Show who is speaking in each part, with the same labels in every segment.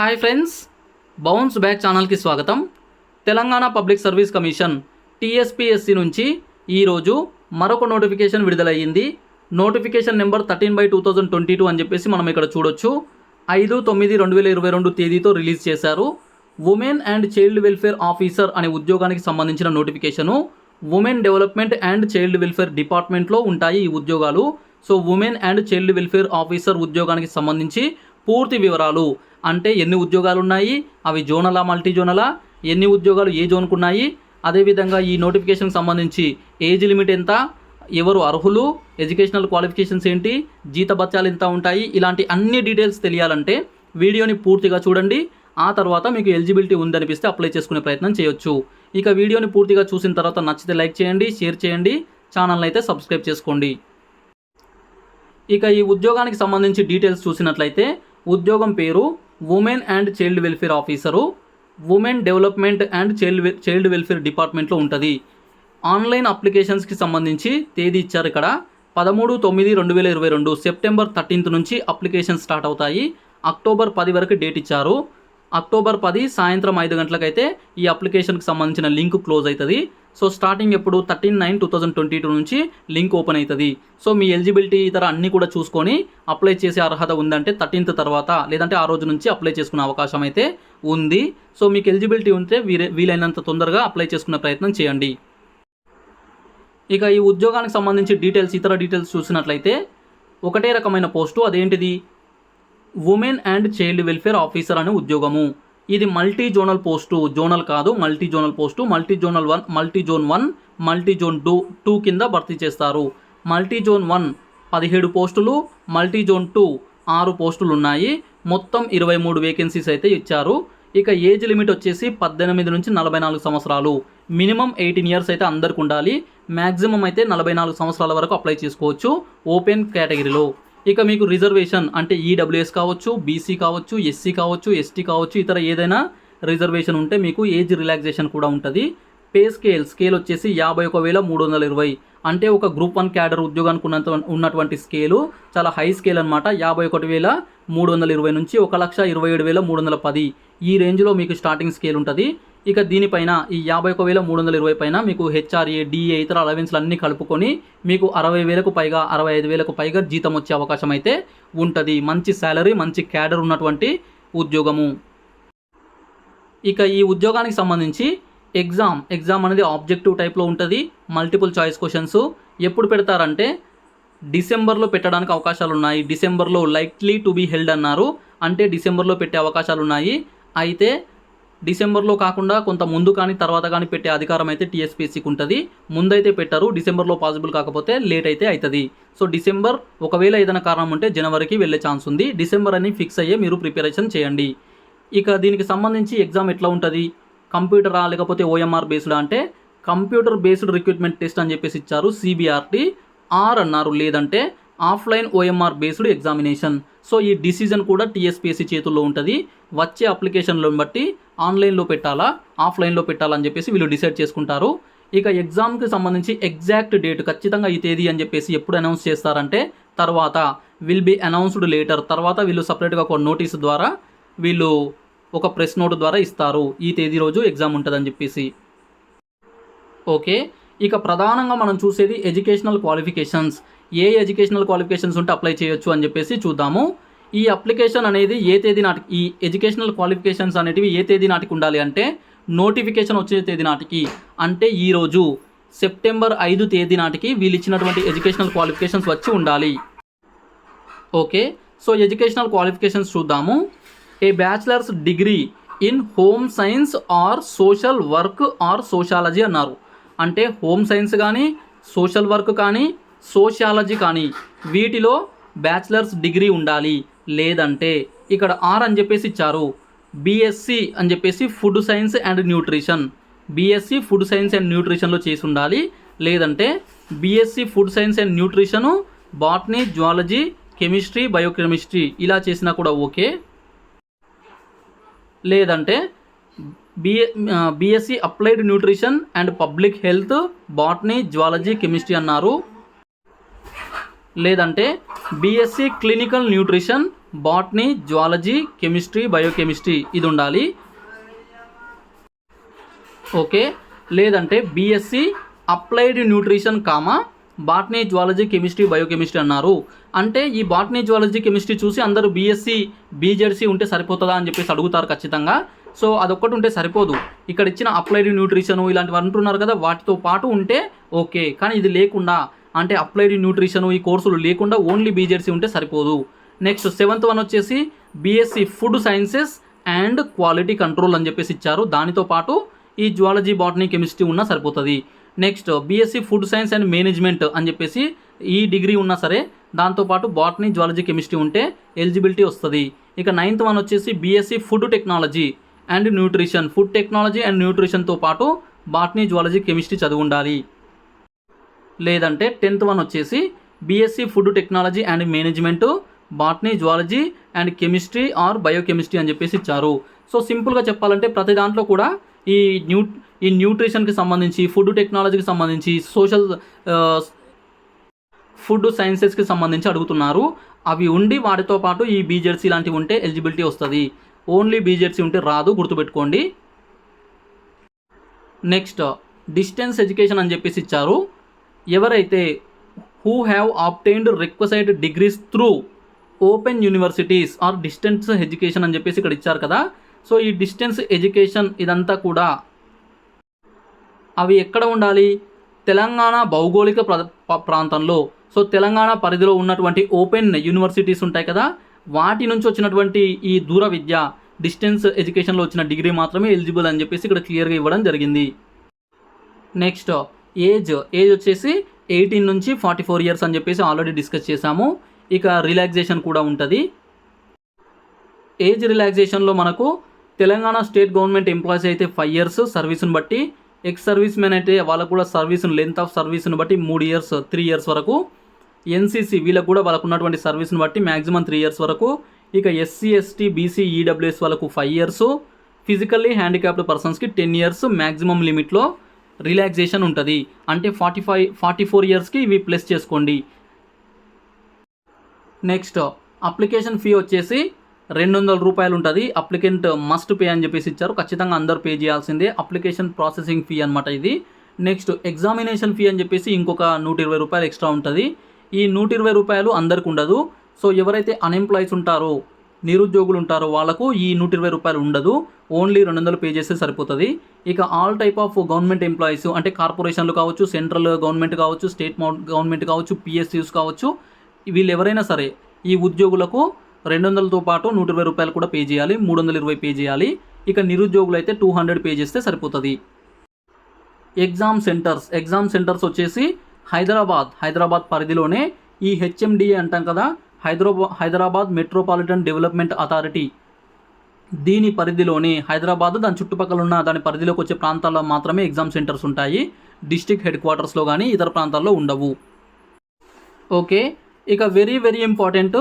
Speaker 1: Hi friends, bounce back ఛానల్కి స్వాగతం. Telangana public service commission TSPSC నుంచి ఈరోజు మరొక నోటిఫికేషన్ విడుదలయ్యింది. నోటిఫికేషన్ నెంబర్ 13/2022 అని చెప్పేసి మనం ఇక్కడ చూడొచ్చు. 5/9/2022 తేదీతో రిలీజ్ చేశారు. Women and child welfare officer అనే ఉద్యోగానికి సంబంధించిన notification. Women development and child welfare డిపార్ట్మెంట్లో ఉంటాయి ఈ ఉద్యోగాలు. So women and child welfare officer ఉద్యోగానికి సంబంధించి పూర్తి వివరాలు, అంటే ఎన్ని ఉద్యోగాలు ఉన్నాయి, అవి జోనలా మల్టీ జోనలా, ఎన్ని ఉద్యోగాలు ఏ జోన్కు ఉన్నాయి, అదేవిధంగా ఈ నోటిఫికేషన్కి సంబంధించి ఏజ్ లిమిట్ ఎంత, ఎవరు అర్హులు, ఎడ్యుకేషనల్ క్వాలిఫికేషన్స్ ఏంటి, జీతభత్యాలు ఎంత ఉంటాయి, ఇలాంటి అన్ని డీటెయిల్స్ తెలియాలంటే వీడియోని పూర్తిగా చూడండి. ఆ తర్వాత మీకు ఎలిజిబిలిటీ ఉందనిపిస్తే అప్లై చేసుకునే ప్రయత్నం చేయొచ్చు. ఇక వీడియోని పూర్తిగా చూసిన తర్వాత నచ్చితే లైక్ చేయండి, షేర్ చేయండి, ఛానల్ని అయితే సబ్స్క్రైబ్ చేసుకోండి. ఇక ఈ ఉద్యోగానికి సంబంధించి డీటెయిల్స్ చూసినట్లయితే ఉద్యోగం పేరు women and child welfare officer. Women development and child welfare డిపార్ట్మెంట్లో ఉంటుంది. ఆన్లైన్ అప్లికేషన్స్కి సంబంధించి తేదీ ఇచ్చారు ఇక్కడ. 13/9/2022 సెప్టెంబర్ 13th నుంచి అప్లికేషన్ స్టార్ట్ అవుతాయి. అక్టోబర్ 10 వరకు డేట్ ఇచ్చారు. అక్టోబర్ 10 సాయంత్రం 5 గంటలకైతే ఈ అప్లికేషన్కి సంబంధించిన లింక్ క్లోజ్ అవుతుంది. సో స్టార్టింగ్ ఎప్పుడు 13/9/2022 నుంచి లింక్ ఓపెన్ అవుతుంది. సో మీ ఎలిజిబిలిటీ ఇతర అన్నీ కూడా చూసుకొని అప్లై చేసే అర్హత ఉందంటే 13th తర్వాత లేదంటే ఆ రోజు నుంచి అప్లై చేసుకునే అవకాశం అయితే ఉంది. సో మీకు ఎలిజిబిలిటీ ఉంటే వీలైనంత తొందరగా అప్లై చేసుకునే ప్రయత్నం చేయండి. ఇక ఈ ఉద్యోగానికి సంబంధించి ఇతర డీటెయిల్స్ చూసినట్లయితే ఒకటే రకమైన పోస్టు, అదేంటిది women and child welfare officer అనే ఉద్యోగము. ఇది మల్టీ జోనల్ పోస్టు, జోనల్ కాదు multi zonal post. Multi zone 1, multi zone 2 కింద భర్తీ చేస్తారు. మల్టీ జోన్ 1 17 పోస్టులు, మల్టీ జోన్ 2 6 పోస్టులు ఉన్నాయి. మొత్తం 23 వేకెన్సీస్ అయితే ఇచ్చారు. ఇక ఏజ్ లిమిట్ వచ్చేసి 18 నుంచి 44 సంవత్సరాలు. మినిమం 18 ఇయర్స్ అయితే అందరికి ఉండాలి. మ్యాక్సిమం అయితే 44 సంవత్సరాల వరకు అప్లై చేసుకోవచ్చు ఓపెన్ కేటగిరీలో. ఇక మీకు రిజర్వేషన్ అంటే ఈడబ్ల్యూఎస్ కావచ్చు, బీసీ కావచ్చు, ఎస్సీ కావచ్చు, ఎస్టీ కావచ్చు, ఇతర ఏదైనా రిజర్వేషన్ ఉంటే మీకు ఏజ్ రిలాక్సేషన్ కూడా ఉంటుంది. పే స్కేల్ వచ్చేసి 51,320, అంటే ఒక గ్రూప్ 1 క్యాడర్ ఉద్యోగానికి ఉన్నటువంటి స్కేలు చాలా హై స్కేల్ అనమాట. 51,320 నుంచి 1,27,310 ఈ రేంజ్లో మీకు స్టార్టింగ్ స్కేల్ ఉంటుంది. ఇక దీనిపైన ఈ 51,320 పైన మీకు హెచ్ఆర్ఏ, డిఏ, ఇతర అలవెన్స్లు అన్నీ కలుపుకొని మీకు 60,000కు పైగా 65,000కు పైగా జీతం వచ్చే అవకాశం అయితే ఉంటుంది. మంచి శాలరీ, మంచి క్యాడర్ ఉన్నటువంటి ఉద్యోగము. ఇక ఈ ఉద్యోగానికి సంబంధించి ఎగ్జామ్ అనేది ఆబ్జెక్టివ్ టైప్లో ఉంటుంది. మల్టిపుల్ చాయిస్ క్వశ్చన్స్ ఎప్పుడు పెడతారంటే డిసెంబర్లో పెట్టడానికి అవకాశాలు ఉన్నాయి. డిసెంబర్లో లైక్లీ టు బీ హెల్డ్ అన్నారు, అంటే డిసెంబర్లో పెట్టే అవకాశాలు ఉన్నాయి. అయితే డిసెంబర్లో కాకుండా కొంత ముందు కానీ తర్వాత కానీ పెట్టే అధికారం అయితే టీఎస్పీఎస్సీకి ఉంటుంది. ముందైతే పెట్టరు, డిసెంబర్లో పాసిబుల్ కాకపోతే లేట్ అయితే అవుతుంది. సో డిసెంబర్, ఒకవేళ ఏదైనా కారణం ఉంటే జనవరికి వెళ్ళే ఛాన్స్ ఉంది. డిసెంబర్ అని ఫిక్స్ అయ్యే మీరు ప్రిపరేషన్ చేయండి. ఇక దీనికి సంబంధించి ఎగ్జామ్ ఎట్లా ఉంటుంది, కంప్యూటరా లేకపోతే ఓఎంఆర్ బేస్డ్ అంటే కంప్యూటర్ బేస్డ్ రిక్రూట్మెంట్ టెస్ట్ అని చెప్పేసి ఇచ్చారు. సిబిఆర్టీ ఆర్ అన్నారు, లేదంటే offline OMR based examination. So ఈ డిసిజన్ కూడా టీఎస్పీఎస్సీ చేతుల్లో ఉంటుంది. వచ్చే అప్లికేషన్లను బట్టి ఆన్లైన్లో పెట్టాలా ఆఫ్లైన్లో పెట్టాలా అని చెప్పేసి వీళ్ళు డిసైడ్ చేసుకుంటారు. ఇక ఎగ్జామ్కి సంబంధించి ఎగ్జాక్ట్ డేట్ ఖచ్చితంగా ఈ తేదీ అని చెప్పేసి ఎప్పుడు అనౌన్స్ చేస్తారంటే తర్వాత విల్ బి అనౌన్స్డ్ లేటర్. తర్వాత వీళ్ళు సపరేట్గా ఒక నోటీస్ ద్వారా వీళ్ళు ఒక ప్రెస్ నోట్ ద్వారా ఇస్తారు, ఈ తేదీ రోజు ఎగ్జామ్ ఉంటుందని చెప్పేసి. ఓకే, ఇక ప్రధానంగా మనం చూసేది ఎడ్యుకేషనల్ క్వాలిఫికేషన్స్. ఏ ఎడ్యుకేషనల్ క్వాలిఫికేషన్స్ ఉంటే అప్లై చేయొచ్చు అని చెప్పేసి చూద్దాము. ఈ అప్లికేషన్ అనేది ఏ తేదీ నాటికి, ఈ ఎడ్యుకేషనల్ క్వాలిఫికేషన్స్ అనేటివి ఏ తేదీ నాటికి ఉండాలి అంటే నోటిఫికేషన్ వచ్చే తేదీ నాటికి, అంటే ఈరోజు సెప్టెంబర్ 5 తేదీ నాటికి వీళ్ళు ఇచ్చినటువంటి ఎడ్యుకేషనల్ క్వాలిఫికేషన్స్ వచ్చి ఉండాలి. ఓకే, సో ఎడ్యుకేషనల్ క్వాలిఫికేషన్స్ చూద్దాము. A bachelor's degree in home science or social work or sociology అన్నారు. అంటే హోమ్ సైన్స్ కానీ, సోషల్ వర్క్ కానీ, సోషాలజీ కానీ వీటిలో బ్యాచిలర్స్ డిగ్రీ ఉండాలి. లేదంటే ఇక్కడ ఆర్ అని చెప్పేసి ఇచ్చారు, బీఎస్సీ అని చెప్పేసి food science and nutrition, BSc food science and న్యూట్రిషన్లో చేసి ఉండాలి. లేదంటే BSc food science and nutrition, botany, zoology, chemistry, biochemistry ఇలా చేసినా కూడా ఓకే. లేదంటే BSc applied nutrition and public health, botany, zoology, chemistry అన్నారు. లేదంటే BSc clinical nutrition, botany, zoology, chemistry, biochemistry ఇది ఉండాలి. ఓకే, లేదంటే BSc applied nutrition botany, zoology, chemistry, biochemistry అన్నారు. అంటే ఈ బాటనీ, జువాలజీ, కెమిస్ట్రీ చూసి అందరూ బీఎస్సీ బీజెడ్సీ ఉంటే సరిపోతుందా అని చెప్పేసి అడుగుతారు ఖచ్చితంగా. సో అదొక్కటి ఉంటే సరిపోదు. ఇక్కడ ఇచ్చిన అప్లైడ్ న్యూట్రిషను ఇలాంటివి అంటున్నారు కదా, వాటితో పాటు ఉంటే ఓకే. కానీ ఇది లేకుండా, అంటే అప్లైడ్ న్యూట్రిషను ఈ కోర్సులు లేకుండా ఓన్లీ బీజెడ్సీ ఉంటే సరిపోదు. నెక్స్ట్ 7th వన్ వచ్చేసి BSc food sciences and quality control అని చెప్పేసి ఇచ్చారు. దానితో పాటు ఈ జువాలజీ, బాటనీ, కెమిస్ట్రీ ఉన్నా సరిపోతుంది. Next BSc food science and management అని చెప్పేసి ఈ డిగ్రీ ఉన్నా సరే దాంతోపాటు బాటనీ, జువాలజీ, కెమిస్ట్రీ ఉంటే ఎలిజిబిలిటీ వస్తుంది. ఇక 9th వన్ వచ్చేసి BSc food technology and nutrition, food technology and న్యూట్రిషన్తో పాటు బాటనీ, జువాలజీ, కెమిస్ట్రీ చదివి ఉండాలి. లేదంటే 10th వన్ వచ్చేసి BSc food technology and management, botany, zoology and chemistry or biochemistry అని చెప్పేసి ఇచ్చారు. సో సింపుల్గా చెప్పాలంటే ప్రతి దాంట్లో కూడా ఈ న్యూట్రిషన్కి సంబంధించి, ఫుడ్ టెక్నాలజీకి సంబంధించి, సోషల్ ఫుడ్ సైన్సెస్కి సంబంధించి అడుగుతున్నారు. అవి ఉండి వాటితో పాటు ఈ బీజెడ్సీ లాంటివి ఉంటే ఎలిజిబిలిటీ వస్తుంది. ఓన్లీ బీజెడ్సీ ఉంటే రాదు, గుర్తుపెట్టుకోండి. నెక్స్ట్ డిస్టెన్స్ ఎడ్యుకేషన్ అని చెప్పేసి ఇచ్చారు. ఎవరైతే who have obtained required degrees through open universities or distance education అని చెప్పేసి ఇక్కడ ఇచ్చారు కదా. సో ఈ డిస్టెన్స్ ఎడ్యుకేషన్ ఇదంతా కూడా అవి ఎక్కడ ఉండాలి? తెలంగాణ భౌగోళిక ప్రాంతంలో, సో తెలంగాణ పరిధిలో ఉన్నటువంటి ఓపెన్ యూనివర్సిటీస్ ఉంటాయి కదా, వాటి నుంచి వచ్చినటువంటి ఈ దూర విద్య డిస్టెన్స్ ఎడ్యుకేషన్లో వచ్చిన డిగ్రీ మాత్రమే ఎలిజిబుల్ అని చెప్పేసి ఇక్కడ క్లియర్గా ఇవ్వడం జరిగింది. నెక్స్ట్ ఏజ్ వచ్చేసి 18 నుంచి 44 ఇయర్స్ అని చెప్పేసి ఆల్రెడీ డిస్కస్ చేశాము. ఇక రిలాక్సేషన్ కూడా ఉంటుంది. ఏజ్ రిలాక్సేషన్లో మనకు తెలంగాణ స్టేట్ గవర్నమెంట్ ఎంప్లాయీస్ అయితే 5 ఇయర్స్ సర్వీస్ని బట్టి, ఎక్స్ సర్వీస్ మెన్ అయితే వాళ్ళకు కూడా సర్వీస్ను లెంత్ ఆఫ్ సర్వీస్ని బట్టి 3 ఇయర్స్ వరకు. ఎన్సీసీ వీళ్ళకు కూడా వాళ్ళకు ఉన్నటువంటి సర్వీస్ని బట్టి మ్యాక్సిమం 3 ఇయర్స్ వరకు. ఇక ఎస్సీ, ఎస్టీ, బీసీ, ఈడబ్ల్యూఎస్ వాళ్ళకు 5 ఇయర్స్, ఫిజికల్లీ హ్యాండిక్యాప్డ్ పర్సన్స్కి 10 ఇయర్స్ మ్యాక్సిమం లిమిట్లో రిలాక్సేషన్ ఉంటుంది. అంటే 44 ఇయర్స్కి ఇవి ప్లస్ చేసుకోండి. నెక్స్ట్ అప్లికేషన్ ఫీ వచ్చేసి 200 రూపాయలు ఉంటుంది. అప్లికెంట్ మస్ట్ పే అని చెప్పేసి ఇచ్చారు. ఖచ్చితంగా అందరూ పే చేయాల్సిందే. అప్లికేషన్ ప్రాసెసింగ్ ఫీ అనమాట ఇది. నెక్స్ట్ ఎగ్జామినేషన్ ఫీ అని చెప్పేసి ఇంకొక 120 రూపాయలు ఎక్స్ట్రా ఉంటుంది. ఈ 120 రూపాయలు అందరికి ఉండదు. సో ఎవరైతే అన్ఎంప్లాయీస్ ఉంటారో, నిరుద్యోగులు ఉంటారో వాళ్ళకు ఈ 120 రూపాయలు ఉండదు. ఓన్లీ 200 పే చేస్తే సరిపోతుంది. ఇక all type of government employees అంటే కార్పొరేషన్లు కావచ్చు, సెంట్రల్ గవర్నమెంట్ కావచ్చు, స్టేట్ గవర్నమెంట్ కావచ్చు, పిఎస్యూస్ కావచ్చు, వీళ్ళు ఎవరైనా సరే ఈ ఉద్యోగులకు 200తో పాటు 120 రూపాయలు కూడా పే చేయాలి. 320 పే చేయాలి. ఇక నిరుద్యోగులు అయితే 200 పే చేస్తే సరిపోతుంది. ఎగ్జామ్ సెంటర్స్ వచ్చేసి హైదరాబాద్ పరిధిలోనే ఈ హెచ్ఎండిఏ అంటాం కదా, హైదరాబాద్ మెట్రోపాలిటన్ డెవలప్మెంట్ అథారిటీ, దీని పరిధిలోనే హైదరాబాద్ దాని చుట్టుపక్కల ఉన్న దాని పరిధిలోకి వచ్చే ప్రాంతాల్లో మాత్రమే ఎగ్జామ్ సెంటర్స్ ఉంటాయి. డిస్ట్రిక్ట్ హెడ్ క్వార్టర్స్లో కానీ ఇతర ప్రాంతాల్లో ఉండవు. ఓకే, ఇక వెరీ వెరీ ఇంపార్టెంట్,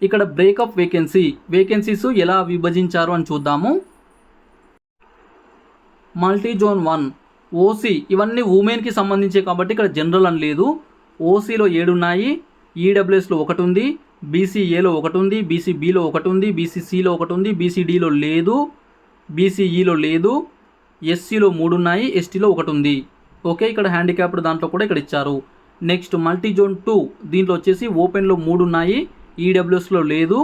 Speaker 1: ఇక్కడ బ్రేకప్ వేకెన్సీస్ ఎలా విభజించారు అని చూద్దాము. మల్టీ జోన్ 1 ఓసీ ఇవన్నీ ఉమెన్కి సంబంధించే కాబట్టి ఇక్కడ జనరల్ అని లేదు. ఓసీలో 7 ఉన్నాయి, ఈడబ్ల్యూఎస్లో 1 ఉంది, బీసీఏలో 1 ఉంది, బీసీబీలో 1 ఉంది, బీసీసీలో 1 ఉంది, బీసీడీలో లేదు, బీసీఈలో లేదు, ఎస్సీలో 3 ఉన్నాయి, ఎస్టీలో 1 ఉంది. ఓకే, ఇక్కడ హ్యాండిక్యాప్డ్ దాంట్లో కూడా ఇక్కడ ఇచ్చారు. నెక్స్ట్ మల్టీ జోన్ 2 దీంట్లో వచ్చేసి ఓపెన్లో 3 ఉన్నాయి, ఈడబ్ల్యూఎస్లో లేదు,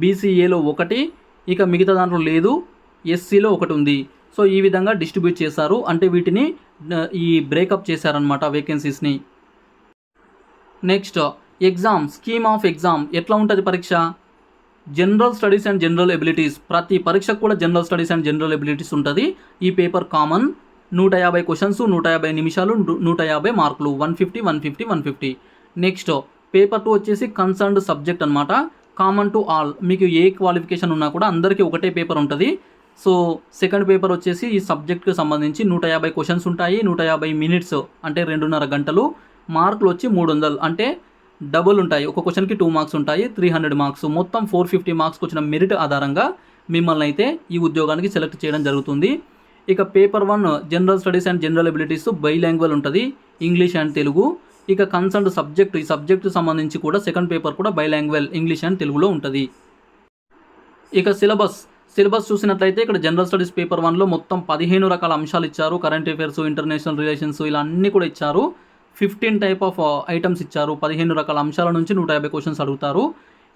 Speaker 1: బీసీఏలో 1, ఇక మిగతా దాంట్లో లేదు, ఎస్సీలో 1 ఉంది. సో ఈ విధంగా డిస్ట్రిబ్యూట్ చేశారు. అంటే వీటిని ఈ బ్రేకప్ చేశారనమాట వేకెన్సీస్ని. నెక్స్ట్ స్కీమ్ ఆఫ్ ఎగ్జామ్ ఎట్లా ఉంటుంది పరీక్ష? General studies and general abilities, ప్రతి పరీక్షకు కూడా general studies and general abilities ఉంటుంది. ఈ పేపర్ కామన్, 150 క్వశ్చన్స్, 150 నిమిషాలు, 150 మార్కులు, 150. నెక్స్ట్ పేపర్ 2 వచ్చేసి కన్సర్న్డ్ సబ్జెక్ట్ అనమాట, కామన్ టు ఆల్. మీకు ఏ క్వాలిఫికేషన్ ఉన్నా కూడా అందరికీ ఒకటే పేపర్ ఉంటుంది. సో సెకండ్ పేపర్ వచ్చేసి ఈ సబ్జెక్ట్కి సంబంధించి 150 క్వశ్చన్స్ ఉంటాయి, 150 మినిట్స్ అంటే 2.5 గంటలు, మార్కులు వచ్చి 300 అంటే డబుల్ ఉంటాయి. ఒక క్వశ్చన్కి 2 మార్క్స్ ఉంటాయి, 300 మార్క్స్, మొత్తం 450 మార్క్స్కి వచ్చిన మెరిట్ ఆధారంగా మిమ్మల్ని అయితే ఈ ఉద్యోగానికి సెలెక్ట్ చేయడం జరుగుతుంది. ఇక paper 1 general studies and general abilities bilingual ఉంటుంది, ఇంగ్లీష్ అండ్ తెలుగు. ఇక కన్సర్న్డ్ సబ్జెక్ట్, ఈ సబ్జెక్టు సంబంధించి కూడా సెకండ్ పేపర్ కూడా బైలాంగ్వల్ ఇంగ్లీష్ అండ్ తెలుగులో ఉంటుంది. ఇక సిలబస్ చూసినట్లయితే ఇక్కడ జనరల్ స్టడీస్ పేపర్ 1లో మొత్తం 15 రకాల అంశాలు ఇచ్చారు. కరెంట్ అఫైర్స్, ఇంటర్నేషనల్ రిలేషన్స్ ఇలా అన్నీ కూడా ఇచ్చారు. 15 టైప్ ఆఫ్ ఐటమ్స్ ఇచ్చారు. 15 రకాల అంశాల నుంచి 150 క్వశ్చన్స్ అడుగుతారు.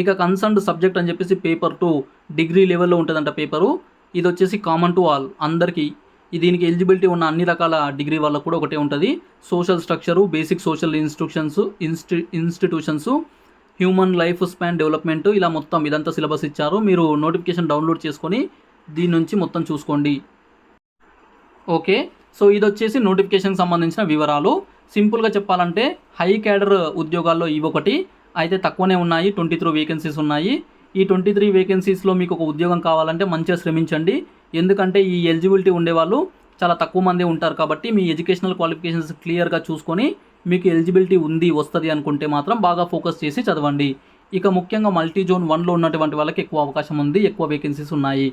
Speaker 1: ఇక కన్సర్న్డ్ సబ్జెక్ట్ అని చెప్పేసి పేపర్ 2 డిగ్రీ లెవెల్లో ఉంటుందంట పేపరు. ఇది వచ్చేసి కామన్ టు ఆల్, అందరికీ. దీనికి ఎలిజిబిలిటీ ఉన్న అన్ని రకాల డిగ్రీ వాళ్ళకు కూడా ఒకటే ఉంటుంది. Social structure, basic social institutions, human life span development, ఇలా మొత్తం ఇదంతా సిలబస్ ఇచ్చారు. మీరు నోటిఫికేషన్ డౌన్లోడ్ చేసుకొని దీని నుంచి మొత్తం చూసుకోండి. ఓకే, సో ఇది వచ్చేసి నోటిఫికేషన్కి సంబంధించిన వివరాలు. సింపుల్గా చెప్పాలంటే హై క్యాడర్ ఉద్యోగాల్లో ఇవి ఒకటి అయితే తక్కువనే ఉన్నాయి. 23 వేకెన్సీస్ ఉన్నాయి. ఈ 23 వేకెన్సీస్లో మీకు ఒక ఉద్యోగం కావాలంటే మంచిగా శ్రమించండి. ఎందుకంటే ఈ ఎలిజిబిలిటీ ఉండేవాళ్ళు చాలా తక్కువ మందే ఉంటారు. కాబట్టి మీ ఎడ్యుకేషనల్ క్వాలిఫికేషన్స్ క్లియర్గా చూసుకొని మీకు ఎలిజిబిలిటీ ఉంది, వస్తుంది అనుకుంటే మాత్రం బాగా ఫోకస్ చేసి చదవండి. ఇక ముఖ్యంగా మల్టీ జోన్ 1లో ఉన్నటువంటి వాళ్ళకి ఎక్కువ అవకాశం ఉంది, ఎక్కువ వేకెన్సీస్ ఉన్నాయి.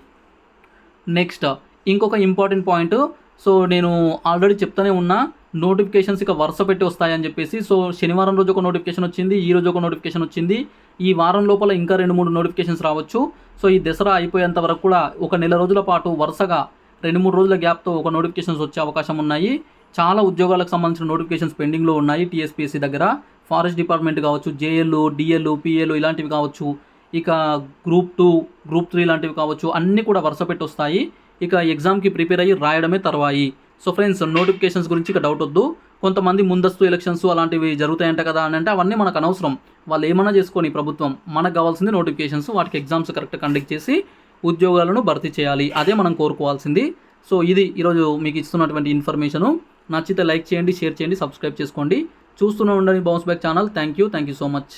Speaker 1: నెక్స్ట్ ఇంకొక ఇంపార్టెంట్ పాయింట్, సో నేను ఆల్రెడీ చెప్తూనే ఉన్నా, నోటిఫికేషన్స్ ఇక వరుస పెట్టి వస్తాయని చెప్పేసి. సో శనివారం రోజు ఒక నోటిఫికేషన్ వచ్చింది, ఈ రోజు ఒక నోటిఫికేషన్ వచ్చింది. ఈ వారం లోపల ఇంకా 2-3 నోటిఫికేషన్స్ రావచ్చు. సో ఈ దసరా అయిపోయేంత వరకు కూడా ఒక నెల రోజుల పాటు వరుసగా 2-3 రోజుల గ్యాప్తో ఒక నోటిఫికేషన్స్ వచ్చే అవకాశం ఉన్నాయి. చాలా ఉద్యోగాలకు సంబంధించిన నోటిఫికేషన్స్ పెండింగ్లో ఉన్నాయి. టీఎస్పీఎస్సీ దగ్గర ఫారెస్ట్ డిపార్ట్మెంట్ కావచ్చు, జేఎల్, డిఎల్, పిఎల్ ఇలాంటివి కావచ్చు, ఇక గ్రూప్ 2, గ్రూప్ 3 లాంటివి కావచ్చు, అన్నీ కూడా వరుస పెట్టి వస్తాయి. ఇక ఎగ్జామ్కి ప్రిపేర్ అయ్యి రాయడమే తర్వాయి. సో ఫ్రెండ్స్, నోటిఫికేషన్స్ గురించి ఇక డౌట్ వద్దు. కొంతమంది ముందస్తు ఎలక్షన్స్ అలాంటివి జరుగుతాయంట కదా అని అంటే అవన్నీ మనకు అనవసరం. వాళ్ళు ఏమన్నా చేసుకొని ప్రభుత్వం, మనకు కావాల్సింది నోటిఫికేషన్స్, వాటికి ఎగ్జామ్స్ కరెక్ట్ కండక్ట్ చేసి ఉద్యోగాలను భర్తీ చేయాలి. అదే మనం కోరుకోవాల్సింది. సో ఇది ఈరోజు మీకు ఇస్తున్నటువంటి ఇన్ఫర్మేషను. నచ్చితే లైక్ చేయండి, షేర్ చేయండి, సబ్స్క్రైబ్ చేసుకోండి. చూస్తూనే ఉండండి bounce back channel. Thank you so much.